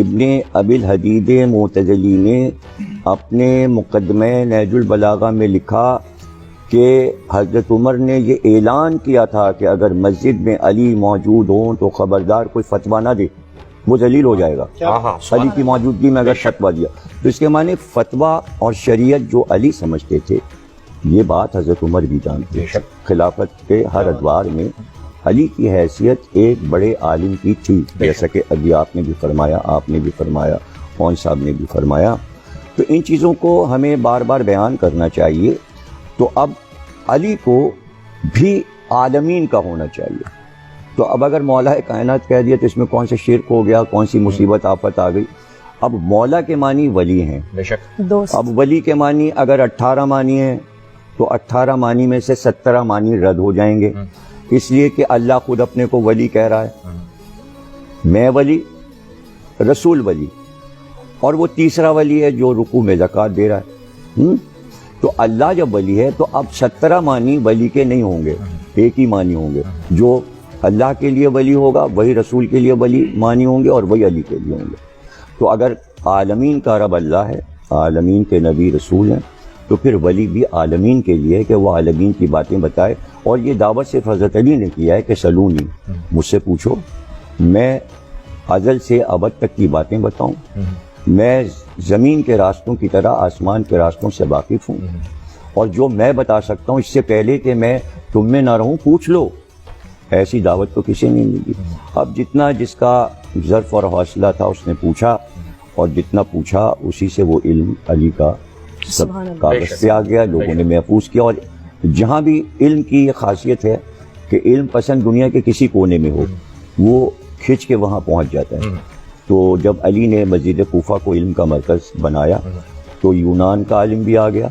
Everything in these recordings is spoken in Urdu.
ابن ابی الحدید معتزلی نے اپنے مقدمہ نہج البلاغہ میں لکھا کہ حضرت عمر نے یہ اعلان کیا تھا کہ اگر مسجد میں علی موجود ہوں تو خبردار کوئی فتویٰ نہ دے، وہ ذلیل ہو جائے گا۔ علی کی موجودگی میں اگر فتویٰ دیا تو اس کے معنی فتویٰ اور شریعت جو علی سمجھتے تھے، یہ بات حضرت عمر بھی جانتے ہیں۔ خلافت کے ہر ادوار میں علی کی حیثیت ایک بڑے عالم کی تھی، جیسا کہ ابھی آپ نے بھی فرمایا، آپ نے بھی فرمایا، مون صاحب نے بھی فرمایا۔ تو ان چیزوں کو ہمیں بار بار بیان کرنا چاہیے۔ تو اب علی کو بھی عالمین کا ہونا چاہیے۔ تو اب اگر مولا کائنات کہہ دیا تو اس میں کون سے شرک ہو گیا، کون سی مصیبت آفت آ گئی؟ اب مولا کے معنی ولی ہیں، اب ولی کے معنی اگر 18 معنی ہیں تو 18 معنی میں سے 17 معنی رد ہو جائیں گے، اس لیے کہ اللہ خود اپنے کو ولی کہہ رہا ہے، میں ولی، رسول ولی، اور وہ تیسرا ولی ہے جو رکوع میں زکوٰۃ دے رہا ہے۔ تو اللہ جب ولی ہے تو اب 17 معنی ولی کے نہیں ہوں گے، ایک ہی معنی ہوں گے۔ جو اللہ کے لیے ولی ہوگا وہی رسول کے لیے ولی معنی ہوں گے اور وہی علی کے لیے ہوں گے۔ تو اگر عالمین کا رب اللہ ہے، عالمین کے نبی رسول ہیں، تو پھر ولی بھی عالمین کے لیے کہ وہ عالمین کی باتیں بتائے۔ اور یہ دعوت صرف حضرت علی نے کیا ہے کہ سلونی، مجھ سے پوچھو، میں ازل سے ابد تک کی باتیں بتاؤں، میں زمین کے راستوں کی طرح آسمان کے راستوں سے واقف ہوں، اور جو میں بتا سکتا ہوں اس سے پہلے کہ میں تم میں نہ رہوں پوچھ لو۔ ایسی دعوت تو کسی نے نہیں دی۔ اب جتنا جس کا ظرف اور حوصلہ تھا اس نے پوچھا، اور جتنا پوچھا اسی سے وہ علم علی کا سب کاغذ سے آ گیا، لوگوں نے محفوظ کیا۔ اور جہاں بھی علم کی یہ خاصیت ہے کہ علم پسند دنیا کے کسی کونے میں ہو، وہ کھنچ کے وہاں پہنچ جاتا ہے۔ تو جب علی نے مسجد کوفہ کو علم کا مرکز بنایا تو یونان کا عالم بھی آ گیا،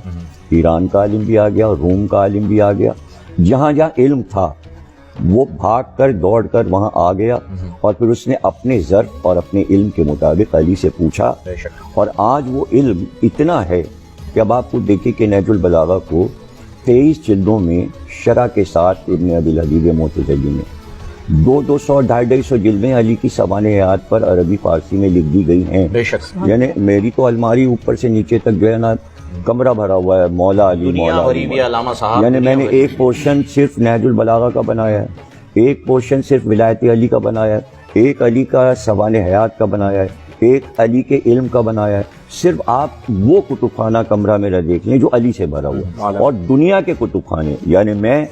ایران کا عالم بھی آ گیا، روم کا عالم بھی آ گیا۔ جہاں جہاں علم تھا وہ بھاگ کر دوڑ کر وہاں آ گیا، اور پھر اس نے اپنے ظرف اور اپنے علم کے مطابق علی سے پوچھا۔ اور آج وہ علم اتنا ہے کہ اب آپ کو دیکھیں کہ نہج البلاغہ کو 23 جلدوں میں شرح کے ساتھ ابن ابی الحدید معتزلی میں 200-250 جلدیں علی کی سوانح حیات پر عربی فارسی میں لکھ دی گئی ہیں۔ یعنی میری تو الماری اوپر سے نیچے تک جو ہے نا کمرہ بھرا ہوا ہے مولا علی، مولا علی۔ یعنی میں نے ایک پورشن صرف نہج البلاغہ کا بنایا ہے، ایک پورشن صرف ولایت علی کا بنایا ہے، ایک علی کا سوانح حیات کا بنایا ہے، ایک علی کے علم کا بنایا ہے۔ صرف آپ وہ کتب خانہ کمرہ میرا دیکھ لیں جو علی سے بھرا ہوا ہے۔ اور دنیا کے کتب خانے، یعنی میں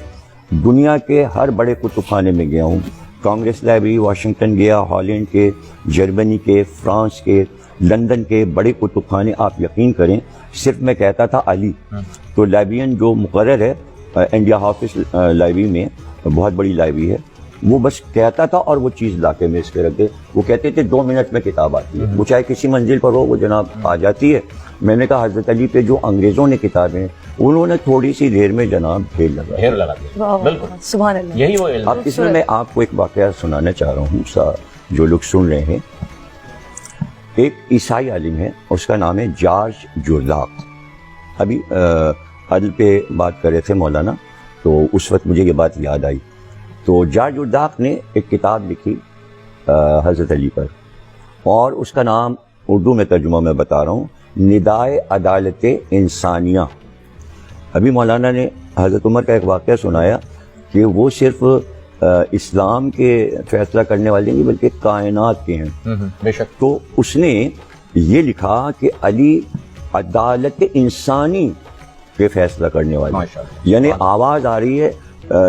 دنیا کے ہر بڑے کتب خانے میں گیا ہوں، کانگریس لائبریری واشنگٹن گیا، ہالینڈ کے، جرمنی کے، فرانس کے، لندن کے بڑے کتب خانے، آپ یقین کریں صرف میں کہتا تھا علی، تو لائبریرین جو مقرر ہے انڈیا ہافس لائبریری میں، بہت بڑی لائبریری ہے، وہ بس کہتا تھا اور وہ چیز لا کے میز پہ رکھ دے۔ وہ کہتے تھے 2 منٹ میں کتاب آتی ہے، وہ چاہے کسی منزل پر ہو وہ جناب آ جاتی ہے۔ میں نے کہا حضرت علی پہ جو انگریزوں نے کتابیں، انہوں نے تھوڑی سی دیر میں جناب ڈھیر لگا دیا۔ سبحان اللہ، یہی وہ علم۔ اب اس میں آپ کو ایک واقعہ سنانا چاہ رہا ہوں، جو لوگ سن رہے ہیں۔ ایک عیسائی عالم ہے، اس کا نام ہے جارج جرداق۔ ابھی عدل پہ بات کر رہے تھے مولانا، تو اس وقت مجھے یہ بات یاد آئی۔ تو جارج جرداق نے ایک کتاب لکھی حضرت علی پر، اور اس کا نام اردو میں ترجمہ میں بتا رہا ہوں، ندائے عدالت انسانیہ۔ ابھی مولانا نے حضرت عمر کا ایک واقعہ سنایا کہ وہ صرف اسلام کے فیصلہ کرنے والے نہیں بلکہ کائنات کے ہیں۔ بے شک۔ تو اس نے یہ لکھا کہ علی عدالت انسانی کے فیصلہ کرنے والے، یعنی آواز آ رہی ہے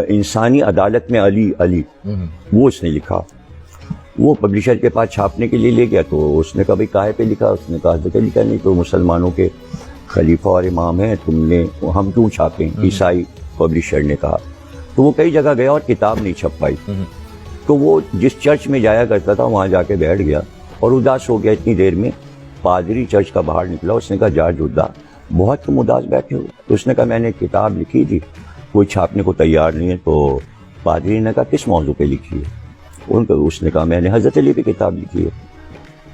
انسانی عدالت میں علی علی، وہ اس نے لکھا۔ وہ پبلشر کے پاس چھاپنے کے لیے لے گیا، تو اس نے کہا بھائی کاہے پہ لکھا؟ اس نے کہا حضرت علی کا نہیں تو مسلمانوں کے خلیفہ اور امام ہیں، ہم کیوں چھاپیں؟ عیسائی پبلشر نے کہا۔ تو وہ کئی جگہ گیا اور کتاب نہیں چھپ پائی۔ تو وہ جس چرچ میں جایا کرتا تھا وہاں جا کے بیٹھ گیا اور اداس ہو گیا۔ اتنی دیر میں پادری چرچ کا باہر نکلا، اس نے کہا جارج جرداق بہت تم اداس بیٹھے ہو۔ تو اس نے کہا میں نے کتاب لکھی تھی، کوئی چھاپنے کو تیار نہیں ہے۔ تو پادری نے کہا کس موضوع پہ لکھی ہے؟ اس نے کہا میں نے حضرت علی پہ کتاب لکھی ہے۔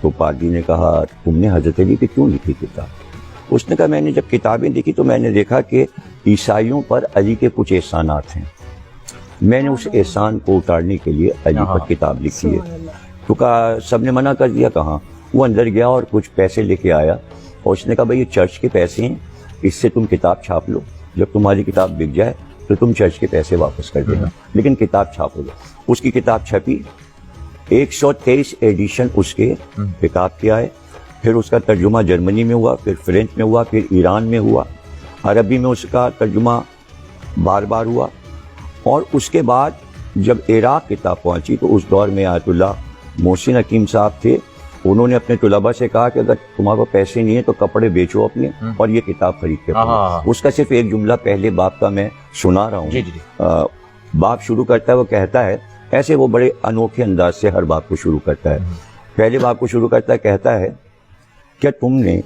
تو پادری نے کہا تم نے حضرت علی پہ کیوں لکھی کتاب؟ اس نے کہا میں نے جب کتابیں دیکھی تو میں نے دیکھا کہ عیسائیوں پر علی کے کچھ احسانات ہیں، میں نے اس احسان کو اتارنے کے لیے علی پر کتاب لکھی ہے۔ تو کہا سب نے منع کر دیا؟ کہاں؟ وہ اندر گیا اور کچھ پیسے لے کے آیا اور اس نے کہا بھائی یہ چرچ کے پیسے ہیں، اس سے تم کتاب چھاپ لو، جب تمہاری کتاب بک جائے تو تم چرچ کے پیسے واپس کر دینا، لیکن کتاب چھاپو گے۔ اس کی کتاب چھپی، 123 ایڈیشن اس کے کتاب کے آئے، پھر اس کا ترجمہ جرمنی میں ہوا، پھر فرینچ میں ہوا، پھر ایران میں ہوا، عربی میں اس کا ترجمہ بار بار ہوا، اور اس کے بعد جب عراق کتاب پہنچی تو اس دور میں آیت اللہ محسن حکیم صاحب تھے، انہوں نے اپنے طلباء سے کہا کہ اگر تمہارے کو پیسے نہیں ہیں تو کپڑے بیچو اپنے اور یہ کتاب خرید کے پڑھو۔ اس کا صرف ایک جملہ پہلے باب کا میں سنا رہا ہوں۔ باب شروع کرتا ہے، وہ کہتا ہے، ایسے وہ بڑے انوکھے انداز سے ہر باب کو شروع کرتا ہے، پہلے باب کو شروع کرتا ہے، کہتا ہے کیا تم نے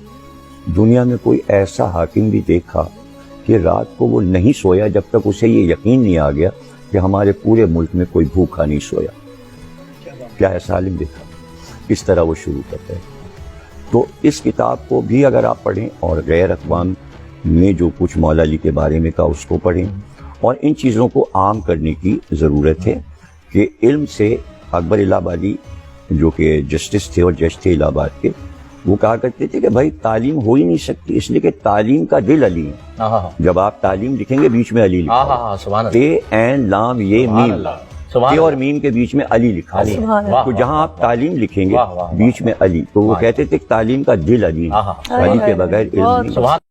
دنیا میں کوئی ایسا حاکم بھی دیکھا کہ رات کو وہ نہیں سویا جب تک اسے یہ یقین نہیں آ گیا کہ ہمارے پورے ملک میں کوئی بھوکا نہیں سویا؟ کیا ایسا عالم دیکھا؟ اس طرح وہ شروع کرتا ہے۔ تو اس کتاب کو بھی اگر آپ پڑھیں اور غیر اقوام میں جو کچھ مولا علی کے بارے میں کہا اس کو پڑھیں، اور ان چیزوں کو عام کرنے کی ضرورت ہے کہ علم سے اکبر الہ آبادی جو کہ جسٹس تھے اور جج تھے الہ آباد کے، وہ کہا کرتے تھے کہ بھائی تعلیم ہو ہی نہیں سکتی، اس لیے کہ تعلیم کا دل علی ہے۔ جب آپ تعلیم لکھیں گے بیچ میں علی لکھا ہے، تے عین لام یہ میم، تے اور میم کے بیچ میں علی لکھا ہے، تو جہاں آپ تعلیم لکھیں گے بیچ میں علی، تو وہ کہتے تھے کہ تعلیم کا دل علی ہے، علی کے بغیر علم نہیں۔